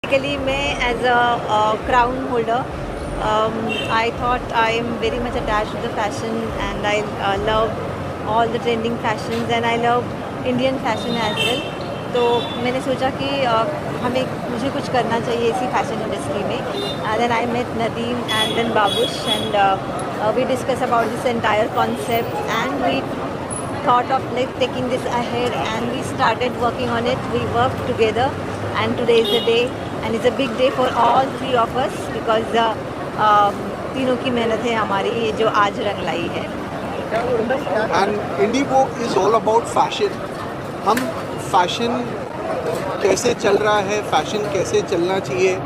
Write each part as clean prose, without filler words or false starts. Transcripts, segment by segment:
Basically, मैं as a crown holder, I thought I am very much attached to the fashion, and I love all the trending fashions, and I love Indian fashion as well. तो मैंने सोचा कि मुझे कुछ करना चाहिए इसी फैशन इंडस्ट्री में. Then I met Nadeem and then Babush, and we discussed about this entire concept, and we thought of like taking this ahead, and we started working on it. We worked together, and today is the day, and it's a big day for all three of us because तीनों की मेहनत है हमारी ये जो आज रंग लाई है. And Indie Vogue is all about fashion. हम फैशन कैसे चल रहा है, फैशन कैसे चलना चाहिए.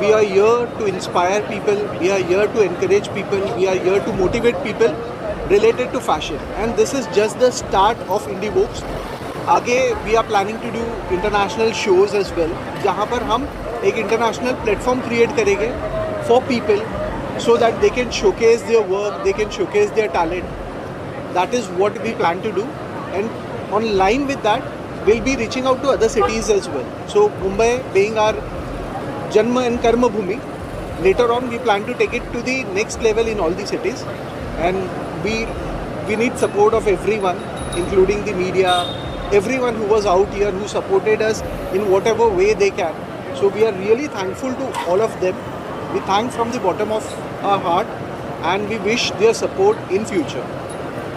We are here to inspire people, we are here to encourage people, we are here to motivate people related to fashion, and this is just the start of Indie Vogue. आगे we are planning to do international shows as well, जहाँ पर हम एक international platform create करेंगे for people so that they can showcase their work, they can showcase their talent. That is what we plan to do, and on line with that we'll be reaching out to other cities as well. So Mumbai being our Janma and Karma Bhumi, later on we plan to take it to the next level in all the cities, and we need support of everyone, including the media, everyone who was out here, who supported us in whatever way they can. So we are really thankful to all of them. We thank from the bottom of our heart, and we wish their support in future.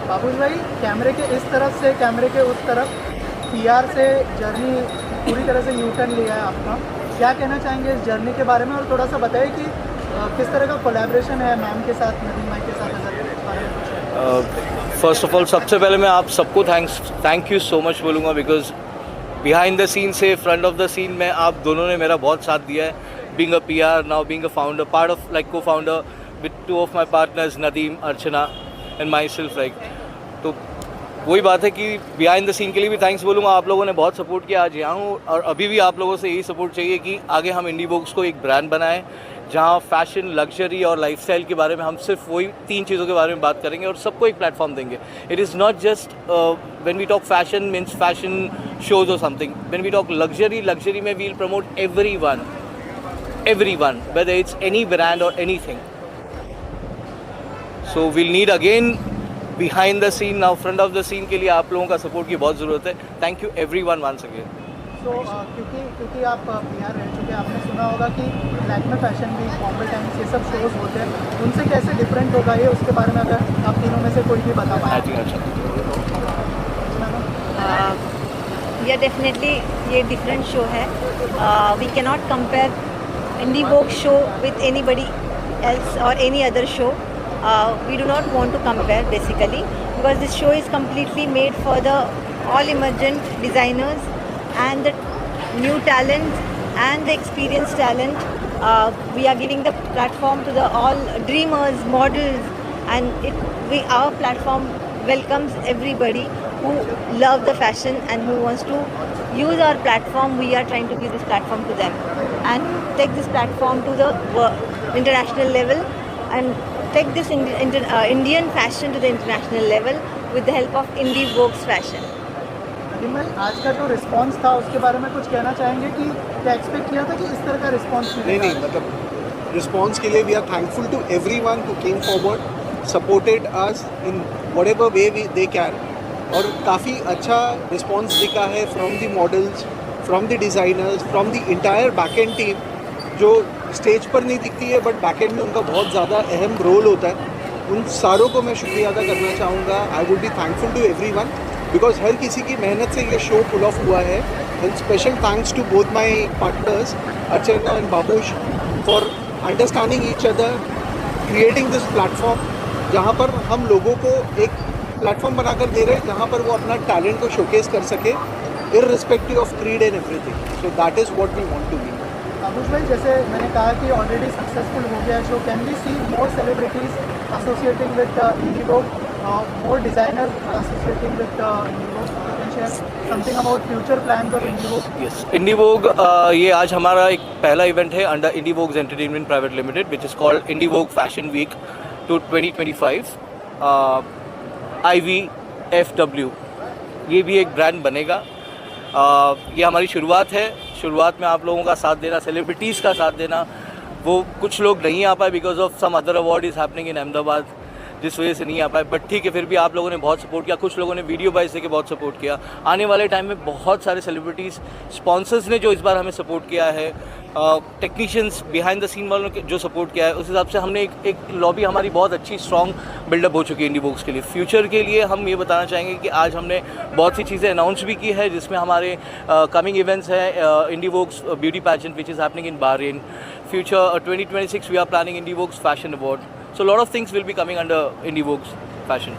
Babush भाई, कैमरे के इस तरफ से कैमरे के उस तरफ पीआर से जर्नी पूरी तरह से यू टर्न लिया है आपका. क्या कहना चाहेंगे इस जर्नी के बारे में, और थोड़ा सा बताइए कि किस तरह का कोलैबोरेशन है मैम के साथ, नदीम भाई के साथ, अगर फर्स्ट ऑफ ऑल सबसे पहले मैं आप सबको थैंक यू सो मच बोलूँगा, बिकॉज बिहाइंड द सीन से फ्रंट ऑफ द सीन में आप दोनों ने मेरा बहुत साथ दिया है. Being a PR, now being a founder, part of like co-founder with two of my partners Nadeem, Archana and myself. Like तो वही बात है कि बिहाइंड द सीन के लिए भी थैंक्स बोलूँगा. आप लोगों ने बहुत सपोर्ट किया, आज यहाँ हूँ, और अभी भी आप लोगों से यही सपोर्ट चाहिए कि आगे हम इंडी वोग्स को एक ब्रांड बनाएं जहाँ फैशन, लग्जरी और लाइफस्टाइल के बारे में हम सिर्फ वही 3 चीज़ों के बारे में बात करेंगे और सबको एक प्लेटफॉर्म देंगे. It is not just when we talk fashion means fashion shows और something. When we talk luxury में we'll promote everyone, whether it's any brand or anything. So we'll need again behind the scene, now front of the scene के लिए आप लोगों का support की बहुत ज़रूरत है. Thank you everyone once again. So क्योंकि आप पीआर रह चुके हैं, आपने सुना होगा कि Lakme fashion week, Bombay times, ये सब शोज होते हैं, उनसे कैसे डिफरेंट होगा ये, उसके बारे में अगर आप तीनों में से कोई भी बता पाए. या डेफिनेटली ये डिफरेंट शो है. We cannot compare Indie Vogue show with anybody else और any other show. We do not want to compare basically because this show is completely made for the all emergent designers and the new talent and the experienced talent. We are giving the platform to the all dreamers, models, and our platform welcomes everybody who love the fashion and who wants to use our platform. We are trying to give this platform to them and take this platform to the international level and take this Indian fashion to the international level with the help of Indie Vogue's fashion. Nadeem भाई, आज का जो response था उसके बारे में कुछ कहना चाहेंगे कि क्या एक्सपेक्ट किया था कि इस तरह का रिस्पांस नहीं, मतलब रिस्पांस के लिए we are thankful to everyone who came forward, supported us in whatever way they can, और काफ़ी अच्छा रिस्पांस दिखा है from the models, from the designers, from the entire back end team, जो स्टेज पर नहीं दिखती है बट बैकएंड में उनका बहुत ज़्यादा अहम रोल होता है. उन सारों को मैं शुक्रिया अदा करना चाहूँगा. I would be thankful to everyone because हर किसी की मेहनत से ये शो पुल ऑफ हुआ है. And special thanks to both my partners Archana and Babush for understanding each other, creating this platform जहाँ पर हम लोगों को एक प्लेटफॉर्म बनाकर दे रहे हैं जहाँ पर वो अपना टैलेंट को शोकेस कर सके irrespective of creed and everything. So that is what we want to be. Babush भाई, जैसे मैंने कहा कि ऑलरेडी सक्सेसफुल हो गया show, can we see more celebrities associating with Indie Vogue, more designer associating with Indie Vogue? Can share something about future plans of Indie Vogue? Yes, Indie Vogue ये आज हमारा एक पहला इवेंट है under Indie Vogue's entertainment private limited which is called indie Vogue fashion week 2025. IVFW ये भी एक brand बनेगा. ये हमारी शुरुआत है. शुरुआत में आप लोगों का साथ देना, सेलिब्रिटीज़ का साथ देना, वो कुछ लोग नहीं आ पाए because of some other award is happening in Ahmedabad, जिस वजह से नहीं आ पाए। बट ठीक है, फिर भी आप लोगों ने बहुत सपोर्ट किया, कुछ लोगों ने वीडियो वाइज देके बहुत सपोर्ट किया। आने वाले टाइम में बहुत सारे सेलिब्रिटीज़, स्पॉन्सर्स ने जो इस बार हमें सपोर्ट किया है, टेक्नीशियंस बिहाइंड द सीन वालों ने जो सपोर्ट किया है, उस हिसाब से हमने एक लॉबी हमारी बहुत अच्छी स्ट्रॉन्ग बिल्डअप हो चुकी है इंडीवॉक्स के लिए। फ्यूचर के लिए हम ये बताना चाहेंगे कि आज हमने बहुत सी चीज़ें अनाउंस भी की है, जिसमें हमारे कमिंग इवेंट्स हैं Indie Vogue's beauty pageant which is happening in Bahrain. Future 2026 we are planning Indie Vogue's fashion award, so a lot of things will be coming under IndieVogue's fashion.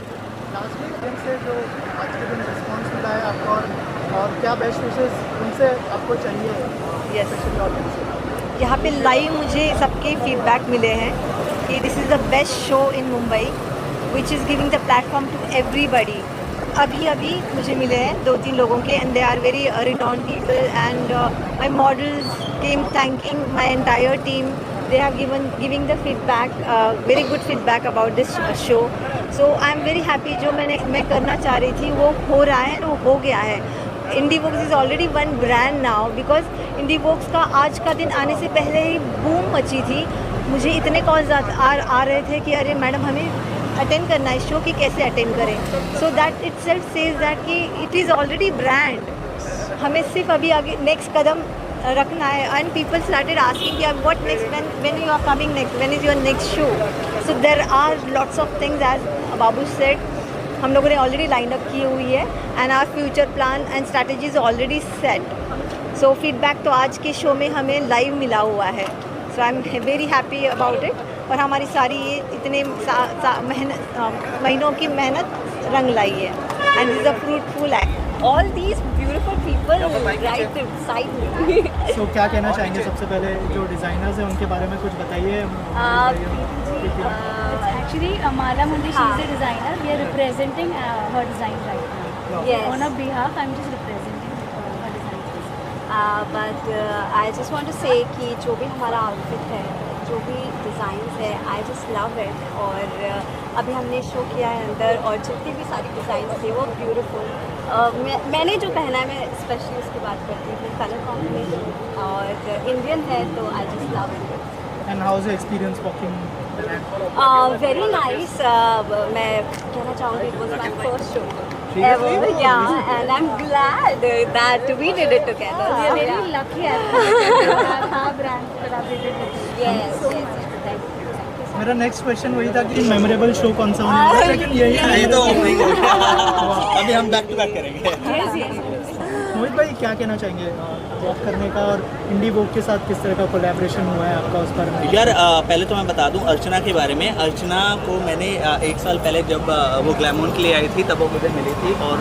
Lastly दिन से जो आज के दिन रिस्पॉन्स मिला है आपको, और क्या बेस्ट विशेस उनसे आपको चाहिए? Yes. स्पेशली ऑडियंस से। यहाँ पे लाइव मुझे सबके फीडबैक मिले हैं कि this is the best show in Mumbai which is giving the platform to everybody. अभी मुझे मिले हैं 2-3 लोगों के, and they are very renowned people, and my models came thanking my entire team. They have giving the feedback, very good feedback about this show. So I am very happy. जो मैं करना चाह रही थी वो हो रहा है, वो हो गया है. IndieVogues is already one brand now because IndieVogues का आज का दिन आने से पहले ही बूम मची थी. मुझे इतने कॉल्स आ रहे थे कि अरे मैडम हमें अटेंड करना है शो, कि कैसे अटेंड करें. So that itself says that कि इट इज़ ऑलरेडी ब्रांड. हमें सिर्फ अभी आगे नेक्स्ट कदम रखना है. एंड पीपल स्टार्टेड आस्किंग कि what next, when you are coming next, when is your next show. So there are lots of things as Babu said, हम लोगों ने ऑलरेडी लाइन अप की हुई है, and our future plan and strategy is already set. So feedback तो आज के show में हमें लाइव मिला हुआ है. So I am very happy about it. और हमारी सारी ये इतने महीनों की मेहनत रंग लाई है, and is a fruitful act. All these beautiful people right beside me. So क्या कहना चाहेंगे सबसे पहले जो डिज़ाइनर्स हैं उनके बारे में कुछ बताइए? Actually, Mala Mundi, she is a designer. We are representing her design right now. Yes. On her behalf, I'm just representing her design. But I just want to say कि जो भी हमारा आउटफिट है, जो भी डिज़ाइंस है, I just love it. और अभी हमने शो किया है अंदर, और जितनी भी सारी डिज़ाइंस थे वो ब्यूटीफुल. मैंने जो पहना है, मैं स्पेशली उसकी बात करती हूँ. कलर कॉम्बिनेशन और इंडियन है, तो I just love it. And how is the experience working? Very nice. मैं कहना चाहूँगी it was my first show ever. Yeah, and I'm glad that we did it together. We are very lucky actually to have our brand collaborated with you. Yes, yes, yes. Thank you. मेरा next question वही था कि memorable show कौन सा होने वाला है, लेकिन यही तो अभी हम बैक टू बैक करेंगे. Yes, yes. मोहित भाई क्या कहना चाहेंगे वॉक करने का, और IndieVogue के साथ किस तरह का कोलैबोरेशन हुआ है आपका उस पर? यार पहले तो मैं बता दूं अर्चना के बारे में. अर्चना को मैंने 1 साल पहले जब वो ग्लैमोन के लिए आई थी तब वो मुझे मिली थी, और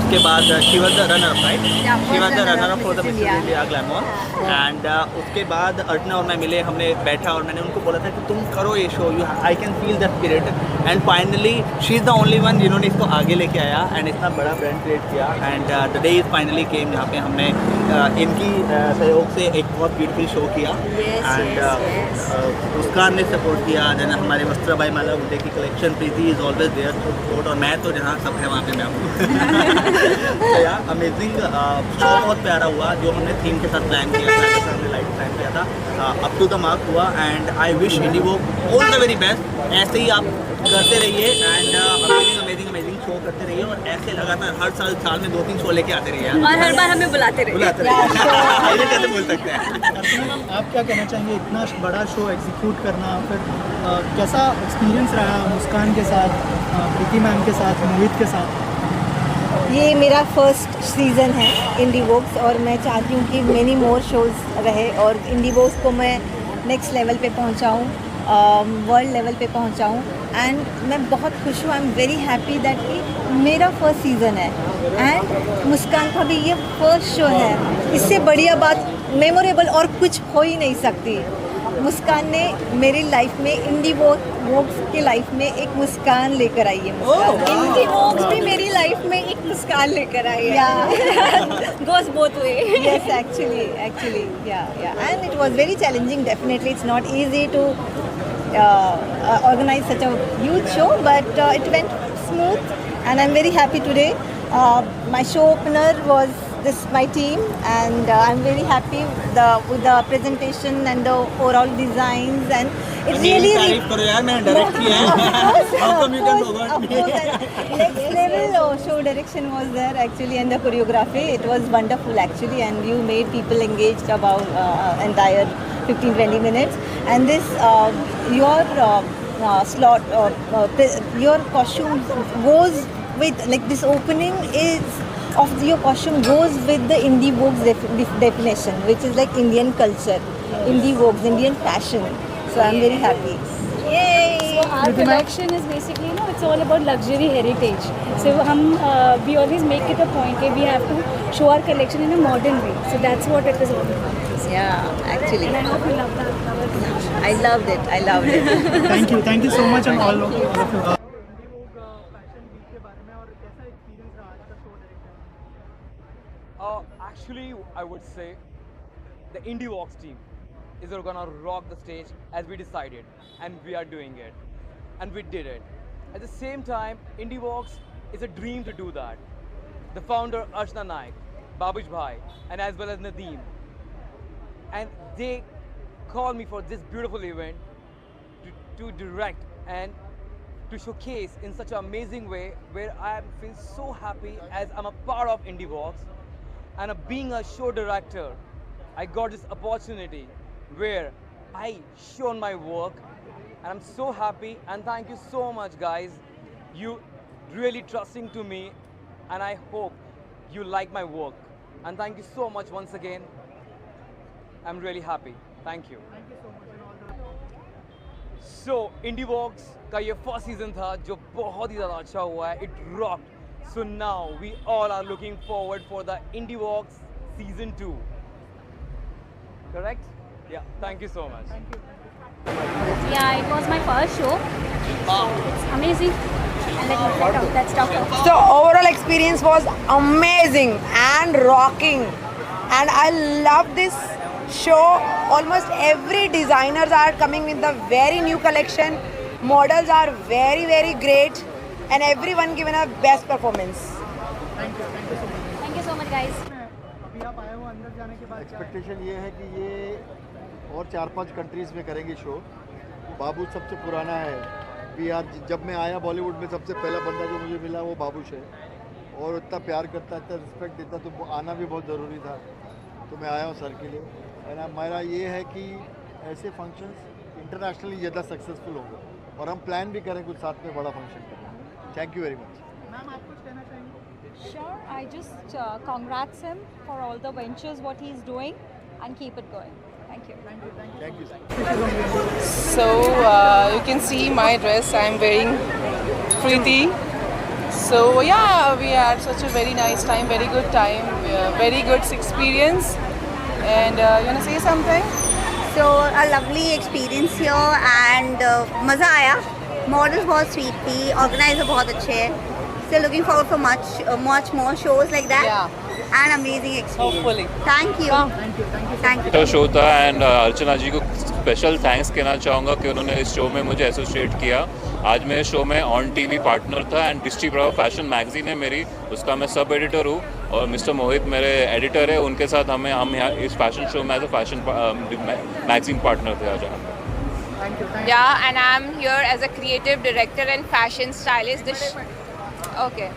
उसके बाद she was the runner up, right? She was the runner up for the Miss India Glamon. And उसके बाद अर्चना और मैं मिले, हमने बैठा और मैंने उनको बोला था कि तुम करो ये show, you I can feel the spirit. And finally she is the only one जिन्होंने इसको आगे लेके आया एंड इतना बड़ा ब्रांड क्रिएट किया. And the day is finally came जहाँ पे हमने इनकी सहयोग से एक बहुत ब्यूटीफुल शो किया. एंड उसका ने सपोर्ट किया. देन हमारे वस्त्रा भाई माला मुंडे की collection, Preeti is always there to support, और मैं तो जहाँ सब है वहाँ पे मैं हूँ. तो यार अमेजिंग शो, बहुत प्यारा हुआ. जो हमने थीम के साथ प्लान किया था, जैसा हमने लाइट प्लान किया था, अप टू द मार्क हुआ. And I wish IndieVogue all the very best. ऐसे ही आप करते रहिए एंड अमेजिंग शो करते रहिए, और ऐसे लगातार हर साल में 2-3 शो लेके आते रहिए और हर बार हमें बुलाते रहिए. ऐसे कैसे बोल सकते हैं. आप क्या कहना चाहेंगे इतना बड़ा शो एग्जीक्यूट करना, फिर कैसा एक्सपीरियंस रहा मुस्कान के साथ, प्रीति मैम के साथ, मोहित के साथ? ये मेरा फर्स्ट सीज़न है IndieVogues, और मैं चाहती हूँ कि मेनी मोर शोज़ रहे और IndieVogues को मैं नेक्स्ट लेवल पे पहुँचाऊँ, वर्ल्ड लेवल पे पहुँचाऊँ. एंड मैं बहुत खुश हूँ. आई एम वेरी हैप्पी दैट कि मेरा फर्स्ट सीज़न है एंड मुस्कान का भी ये फर्स्ट शो है. इससे बढ़िया बात, मेमोरेबल और कुछ हो ही नहीं सकती. मुस्कान ने मेरी लाइफ में, IndieVogues की लाइफ में एक मुस्कान लेकर आई है. IndieVogues भी मेरी लाइफ में एक मुस्कान लेकर आई है. Goes both way. Yes, actually, yeah. And it was very challenging. Definitely, it's not easy to organize such a huge show, but it went smooth, and I'm very happy today. My show opener was this my team, and I'm very happy with the presentation and the overall designs, and it's really तारीफ करो यार, मैंने direct किया है. How come you can forget me? next level show direction was there actually, and the choreography, it was wonderful actually, and you made people engaged about entire 15-20 minutes, and this your costume goes with, like, this opening is of your costume goes with the indie Vogue definition, which is like Indian culture, indie Vogue, Indian fashion. So I'm very happy. Yay! So our collection is basically, it's all about luxury heritage. So we always make it a point that we have to show our collection in a modern way. So that's what it is all about. Yeah, actually. And I hope you love that. I loved it. I loved it. Thank you so much, and all of you. Actually, I would say the Indie Vox team is gonna rock the stage as we decided, and we are doing it, and we did it. At the same time, Indie Vox is a dream to do that. The founder Archana Naik, Babush Bhai, and as well as Nadeem, and they called me for this beautiful event to direct and to showcase in such an amazing way, where I feel so happy as I'm a part of Indie Vox. And being a show director, I got this opportunity where I shown my work, and I'm so happy, and thank you so much, guys. You really trusting to me, and I hope you like my work. And thank you so much once again. I'm really happy. Thank you. So Indie Vox का ये first season था जो बहुत ही ज़्यादा अच्छा हुआ है. It rocked. So now we all are looking forward for the Indie Vox season 2. Correct? Yeah. Thank you so much. Yeah, it was my first show. It's amazing. And let's talk about it. So overall experience was amazing and rocking, and I love this show. Almost every designers are coming with the very new collection. Models are very great, and everyone given a best performance. Thank you so much, guys. अभी आप आए हो, अंदर जाने के बाद expectation ये है कि ये और 4-5 कंट्रीज़ में करेंगे शो. बाबू सबसे पुराना है. जब मैं आया बॉलीवुड में, सबसे पहला बंदा जो मुझे मिला वो बाबूश है, और इतना प्यार करता, इतना रिस्पेक्ट देता, तो आना भी बहुत ज़रूरी था. तो मैं आया हूँ सर के लिए. और मेरा ये है कि ऐसे फंक्शंस इंटरनेशनली ज़्यादा सक्सेसफुल होंगे, और हम प्लान भी करें कुछ साथ में बड़ा फंक्शन करें. Thank you very much. Ma'am, आप कुछ कहना चाहेंगे? Sure, I just congrats him for all the ventures what he's doing, and keep it going. Thank you. Thank you. So you can see my dress. I'm wearing Preeti. So yeah, we had such a very nice time, very good time, very good experience. And you wanna say something? So a lovely experience here, and मज़ा आया. Models बहुत sweet थी, organizer बहुत अच्छे हैं. Still looking forward for much more shows like that. Yeah. And amazing experience. Hopefully. Thank you. Thank you. तो show था, and अर्चना जी को स्पेशल थैंक्स कहना चाहूँगा कि उन्होंने इस शो में मुझे एसोसिएट किया. आज मेरे शो में ऑन टीवी पार्टनर था, एंड डिस्ट्रीब्यूटर फैशन मैगजीन है मेरी, उसका मैं सब एडिटर हूँ, और मिस्टर मोहित मेरे एडिटर है. उनके साथ हम यहाँ इस फैशन शो में as a fashion magazine partner थे आज. Yeah, and I'm here as a creative director and fashion stylist. Okay.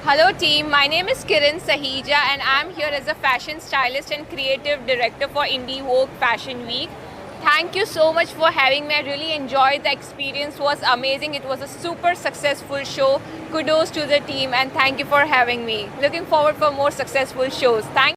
Hello team, my name is Kiran Sahija, and I'm here as a fashion stylist and creative director for Indie Vogue Fashion Week. Thank you so much for having me. I really enjoyed the experience. Was amazing. It was a super successful show. Kudos to the team, and thank you for having me. Looking forward for more successful shows. Thank